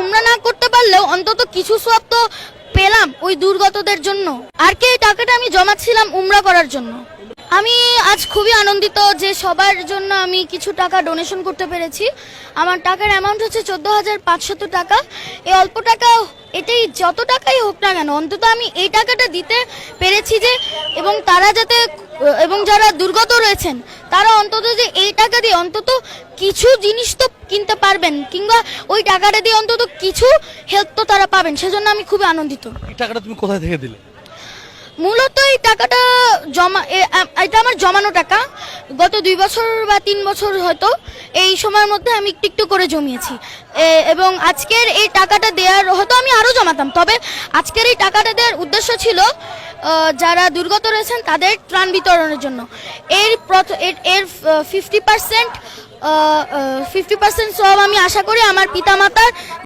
উমরা না করতে পারলেও অন্তত কিছু সওয়াব তো পেলাম ওই দুর্গতদের জন্য। আর কি এই টাকাটা আমি জমাচ্ছিলাম উমরা করার জন্য। আমি আজ খুবই আনন্দিত যে সবার জন্য আমি কিছু টাকা ডোনেশন করতে পেরেছি। আমার টাকার অ্যামাউন্ট হচ্ছে 14,500 টাকা। এই অল্প টাকা, এটাই যত টাকাই হোক না কেন, অন্তত আমি এই টাকাটা দিতে পেরেছি যে, এবং তারা যাতে, এবং যারা দুর্গত রয়েছেন তারা অন্তত যে এই টাকা দিয়ে অন্তত কিছু জিনিস তো কিনতে পারবেন, কিংবা ওই টাকাটা দিয়ে অন্তত কিছু হেল্প তো তারা পাবেন, সেজন্য আমি খুবই আনন্দিত। এই টাকাটা তুমি কোথায় থেকে দিলে? মূলত এই টাকাটা এটা আমার জমানো টাকা। গত 2 বছর বা 3 বছর হয়তো এই সময়ের মধ্যে আমি একটু একটু করে জমিয়েছি, এবং আজকের এই টাকাটা দেওয়ার, হয়তো আমি আরও জমাতাম, তবে আজকের এই টাকাটা দেওয়ার উদ্দেশ্য ছিল যারা দুর্গত রয়েছেন তাদের ত্রাণ বিতরণের জন্য। এর 50% সব আমি আশা করি আমার পিতামাতার